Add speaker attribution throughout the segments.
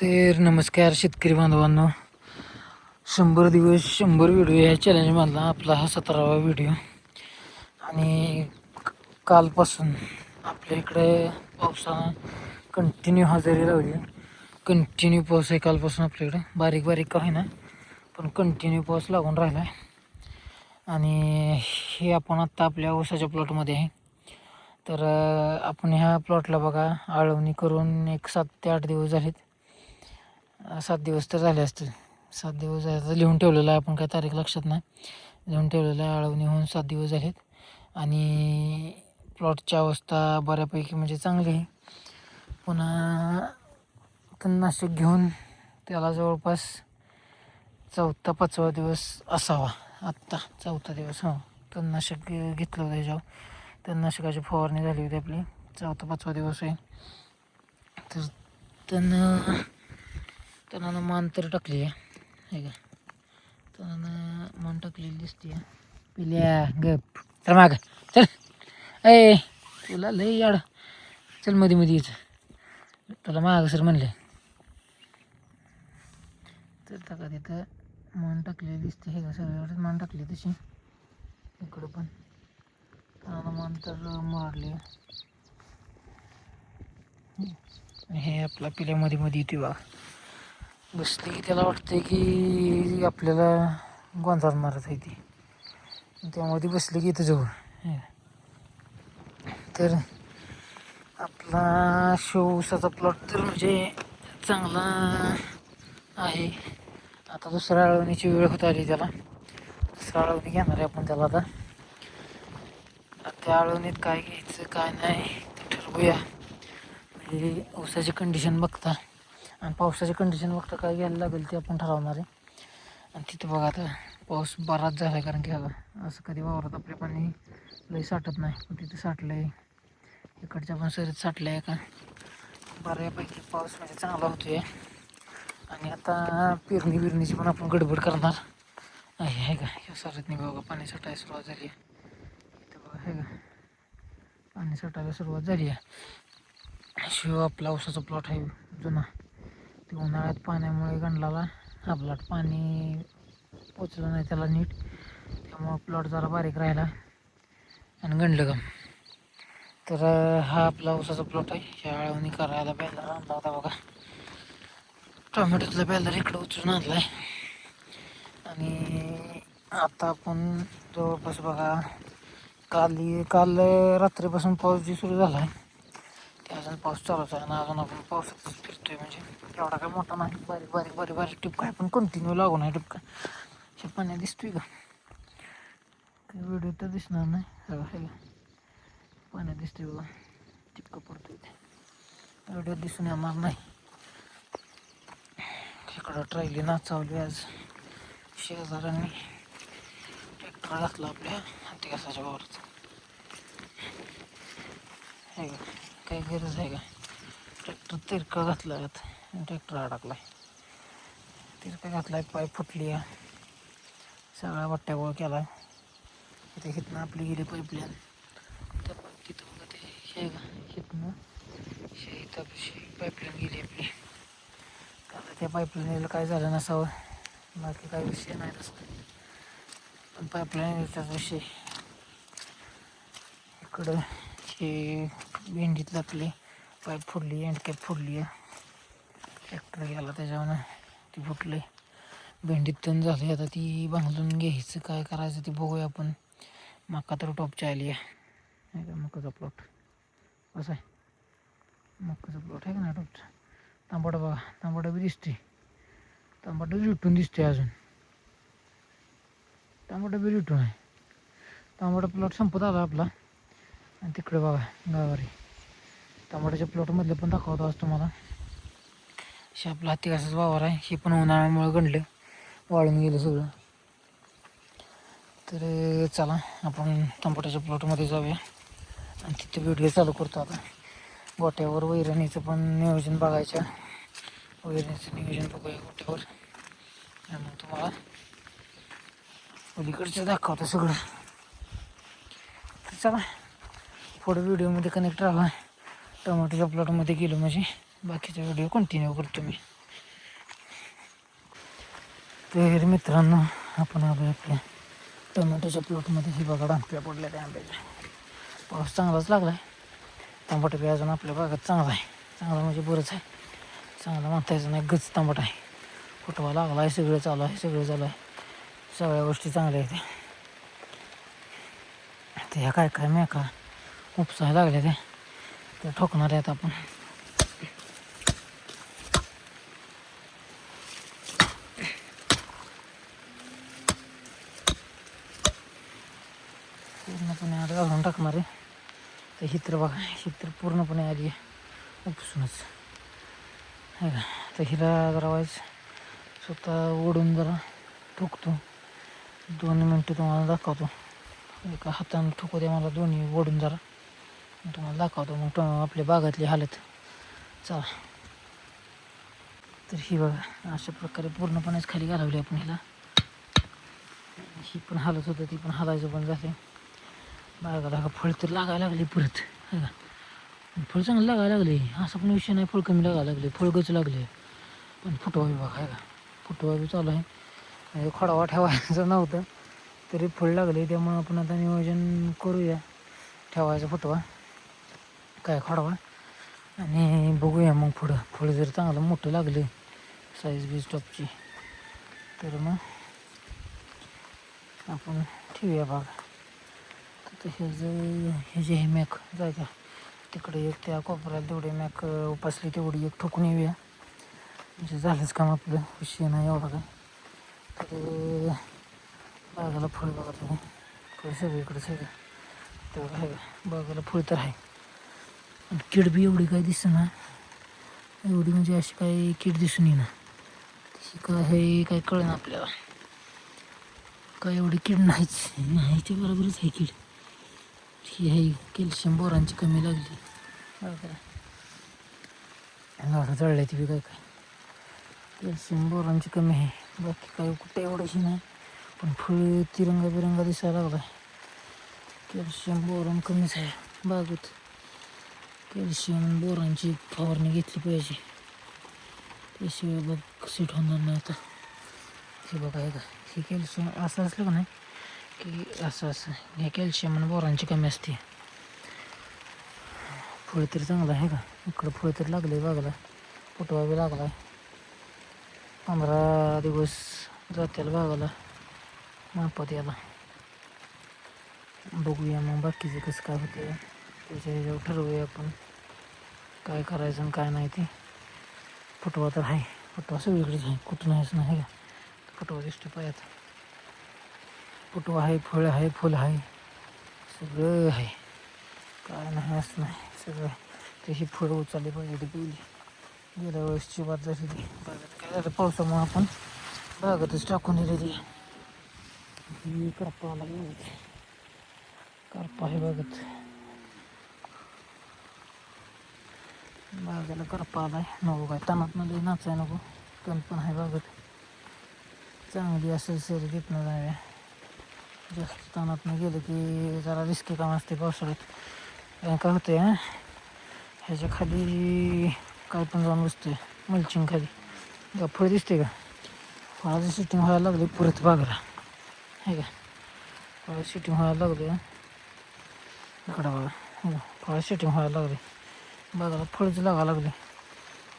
Speaker 1: तर नमस्कार शेतकरी बांधवांनो. 100 दिवस 100 व्हिडिओ या चॅलेंजमधला आपला हा 17वा व्हिडिओ. आणि कालपासून आपल्या इकडे पावसानं कंटिन्यू हजेरी लावली. कंटिन्यू पाऊस आहे कालपासून आपल्याकडे. बारीक बारीक का होईना पण कंटिन्यू पाऊस लागून राहिला आहे. आणि हे आपण आत्ता आपल्या ऊसाच्या प्लॉटमध्ये आहे. तर आपण ह्या प्लॉटला बघा आळवणी करून एक 7 ते 8 दिवस झालेत. 7 दिवस तर झाले असतील. 7 दिवस झाले लिहून ठेवलेलं आहे, आपण काय तारीख लक्षात नाही. लिहून ठेवलेलं आहे, आळवणी होऊन 7 दिवस झालेत. आणि प्लॉटची अवस्था बऱ्यापैकी म्हणजे चांगली आहे. पुन्हा तणनाशक घेऊन त्याला जवळपास 4था-5वा दिवस असावा. आत्ता 4था दिवस. तणनाशक घेतलं होतं त्याच्यावर. तणनाशकाची फवारणी झाली होती आपली. 4था-5वा दिवस आहे. तर तणानं मान तर टाकली आहे का. तणानं मान टाकलेली दिसते. पिल्या गप तर माग चल. ए तुला लई याड. चल मध्ये मध्ये यायचं. तुला माग सर म्हणले तर टाका. तिथं मान टाकलेली दिसते हे का. सगळ्यावरच मान टाकली तशी. इकडं पण तणानं मान तर मारली. हे आपला पिल्यामध्ये मध्ये येते बा. बसली की त्याला वाटते की आपल्याला गोंधार मारत आहे ती. त्यामध्ये बसली की इथं जवळ. तर आपला ऊसाचा प्लॉट तर म्हणजे चांगला आहे. आता दुसऱ्या आळवणीची वेळ होत आली त्याला. दुसऱ्या आळवणी घेणार आहे आपण त्याला. आता त्या आळवणीत काय घ्यायचं काय नाही ते ठरवूया. म्हणजे ऊसाची कंडिशन बघता आणि पावसाची कंडिशन बघता काय घ्यायला लागेल ते आपण ठरवणार आहे. आणि तिथं बघा आता पाऊस बराच झाला आहे. कारण की असं कधी वावरात आपले पाणी लई साठत नाही, पण तिथं साठलं आहे. इकडच्या पण सरीत साठलं आहे का. बऱ्यापैकी पाऊस म्हणजे चांगला होतो आहे. आणि आता पेरणीची पण आपण गडबड करणार आहे का. ह्या सरीतनी बघा पाणी साठायला सुरुवात झाली आहे. इथं बघा आहे का पाणी साठायला सुरुवात झाली आहे. शिव आपला ऊसाचा प्लॉट आहे जुना. ते उन्हाळ्यात पाण्यामुळे गंडलाला हा प्लॉट पाणी पोचलं नाही त्याला नीट. त्यामुळं प्लॉट जरा बारीक राहिला आणि गंडलं का. तर हा आपला ऊसाचा प्लॉट आहे. ह्या आळवणी करायला बॅलर आणला होता बघा. टोमॅटोचा बॅलर इकडं उचलून आणला आहे. आणि आता आपण जवळपास बघा काल रात्रीपासून पाऊस जी सुरू झाला आहे ते अजून पाऊस चालूच आहे. आणि अजून आपण पावसातच फिरतोय. म्हणजे एवढा काय मोठा नाही, बारीक बारीक बारीक बारीक टिपका आहे, पण कंटिन्यू लागून आहे टिपका. हे पाण्यात दिसतोय का. काही व्हिडिओ तर दिसणार नाही. सगळं हे पाण्यात दिसतोय बघा. टिपका पडतोय ते. व्हिडिओ दिसून येणार नाही. इकडं ट्रायली नाचावली आज शेजाऱ्यांनी. ट्रॅक्टर घातला आपल्या हाती घासाच्या वावरात. आहे का काही गरज आहे का. ट्रॅक्टर तिरका घातला आहे. ट्रॅक्टर अडकला आहे. तिरका घातला आहे, पाय फुटली आहे. सगळा वट्ट्या गोळ केला आहे. इथे हितनं आपली गेली पाईपलाईन. त्या तिथं बघा ते हे का हितनं इथं पाईपलाईन गेली आपली. आता त्या पाईपलाईनला काय झालं नसावं, बाकी काही विषय नाही तसं. पण पाईपलाईनचाच विषय. इकडं हे भेंडीतलं आपली पाईप फुडली, एंडकॅप फुडली आहे. ट्रॅक्टर गेला त्याच्यावर ती फुटली. भेंडीत तण झाली. आता ती बांधून घ्यायचं, काय करायचं ते बघूया आपण. मका तर टॉपची आली आहे का. मकाचा प्लॉट कसा आहे. मकाचा प्लॉट आहे का नाही टॉपचा. तांबडा बघा, तांबडा बी दिसते. तांबडा रिटून दिसते अजून. तांबडा बी रिटून आहे. तांबडा प्लॉट संपत आला आपला. आणि तिकडे बघा गावारी तांबड्याच्या प्लॉटमधलं पण दाखवतो आज तुम्हाला. हे आपला हाती घासाचा वावर आहे. हे पण उन्हाळ्यामुळे गंडलं, वाळून गेलं सगळं. तर चला आपण तांबट्याच्या प्लॉटमध्ये जाऊया आणि तिथे व्हिडिओ चालू करतो. आता गोट्यावर वैरणीचं पण नियोजन बघायचं. वैरणीचं नियोजन बघूया गोट्यावर. आणि मग तुम्हाला पलीकडचं दाखवतो सगळं. तर चला पुढे व्हिडिओमध्ये कनेक्ट राहा. टोमॅटोच्या प्लॉटमध्ये गेलो म्हणजे बाकीचा व्हिडिओ कंटिन्यू करतो मी. तर मित्रांनो, आपण आलो आपल्या टोमॅटोच्या प्लॉटमध्ये. ही बघा डांपल्या पडल्या त्या आंब्याच्या. पाऊस चांगलाच लागला आहे. तांबट बी अजून आपल्या भागात चांगला आहे. चांगला म्हणजे बरंच आहे. चांगला म्हणता यायचं नाही, गच तांबट आहे. फुटवा लागला आहे, सगळं चालू आहे. सगळ्या गोष्टी चांगल्या आहेत. तर ह्या काय मेका उपसायला लागल्या त्या ठोकणार आहेत आपण. पूर्णपणे आड घालून टाकणार आहे. तर हित्र बघा, हित्र पूर्णपणे आली आहे उपसूनच आहे का. तर हिला जरा वाईज स्वतः ओढून जरा ठोकतो. 2 मिनटं तुम्हाला दाखवतो. एका हातानं ठोकू द्या मला, दोन्ही ओढून जरा तुम्हाला दाखवतो. मग आपल्या बागातली हालत चला. तर ही बघा, अशा प्रकारे पूर्णपणेच खाली घालवली आपण हिला. ही पण हालत होतं, ती पण हालायचं पण झाले. बागाला का फळ तर लागायला लागली परत है का. फळ चांगलं लागायला लागले, असा पण विषय नाही. फळ कमी लागायला लागले, फळ गच लागले. पण फुटवा बी बघा आहे का, फुटवा बी चालू आहे. म्हणजे खोडावा ठेवायचं नव्हतं तरी फळ लागले. त्यामुळं आपण आता नियोजन करूया ठेवायचा फुटवा काय खोडावा, आणि बघूया मग पुढं. फळ जर चांगलं मोठं लागलं साईज बीज टॉपची तर मग आपण ठेवूया बाग. तर हे जे मॅक जायचं तिकडे एक, त्या कोपऱ्याला तेवढी मॅक उपासली तेवढी एक ठोकून येऊया. म्हणजे झालंच काम आपलं, विषय नाही एवढा काय. तर बागाला फळ बघा तुम्ही, फळ सगळीकडे सगळं तेवढं आहे. बागाला फळ तर आहे, पण कीड बी एवढी काय दिसेना. एवढी म्हणजे अशी काही कीड दिसून येईना. तशी काय आहे काय कळेना आपल्याला. काय एवढी कीड नाहीच, नाहीच्या बरोबरच आहे कीड. ही आहे कॅल्शियम बोरांची कमी लागली. झाडं जळल्या ती बी काय कॅल्शियम बोरांची कमी आहे. बाकी काय कुठे एवढंशी नाही, पण फळ तिरंगा बिरंगा दिसायला लागला. कॅल्शियम बोरान कमीच आहे बागेत. कॅल्शियम बोरांची फवारणी घेतली पाहिजे, त्याशिवाय बघ सीट होणार नाही. आता हे बघा आहे का, हे कॅल्शियम असं असलं का नाही की असं हे कॅल्शियम आणि बोरांची कमी असते. फळ तरी चांगलं आहे का, इकडं फळ तरी लागले बागाला. फुटवा बी लागला आहे. 15 दिवस जातील बागाला मापात याला. बघूया मग बाकीचं कसं काय होते, त्याच्या ह्याच्यावर ठरवूया आपण काय करायचं आणि काय नाही. ते फुटवा तर आहे, फुटवा सगळीकडेच आहे, कुठं नाहीच नाही का. फुटवा दिसतो पायात, फुटवा आहे, फळ आहे, फुल आहे, सगळं आहे. काय नाही असं नाही, सगळं तशी फळं उचलली पाहिजे. ती पिवली गेल्या वेळेसची बात झाली ती. बागात काय झालं, पावसामुळं आपण बागातच टाकून दिली. ही करपा आला, करपा आहे बागत. बागाला करपा आलाय. नको काय तणात मध्ये नाचाय नको, पण आहे बागत चांगली असेल सर घेतनं जाऊया. जास्त ताणातनं गेलं की जरा रिस्की काम असते पावसाळ्यात. काय होते ह्याच्या खाली काय पण जाऊन बसते मल्चिंग खाली. फळ दिसते का, फळाचं सिटिंग व्हायला लागली परत बागाला आहे का. फळं सिटिंग व्हायला लागले इकडं बघा. फळं सिटिंग व्हायला लागले बागाला. फळच लागायला लागले,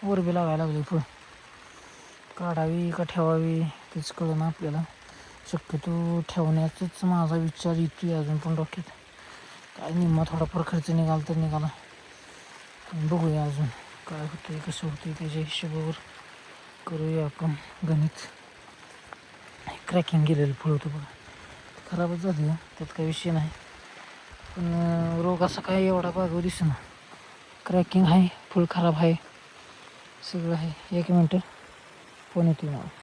Speaker 1: वर बी लागायला लागले. फळ काढावी का ठेवावी तेच कळलं आपल्याला. शक्यतो ठेवण्याचाच माझा विचार येतोय अजून पण डोक्यात. काय निम्मा थोडाफार खर्च निघाला तर निघाला, बघूया अजून काय होतं कसं होतं त्याच्या हिशोबावर करूया आपण गणित. क्रॅकिंग गेलेलं फळ होतं बघा, खराबच झालं, त्यात काही विषय नाही. पण रोग असा काय एवढा बागावर दिसेना. क्रॅकिंग आहे, फळ खराब आहे, सगळं आहे. 1 मिनटं फोन येतो मला.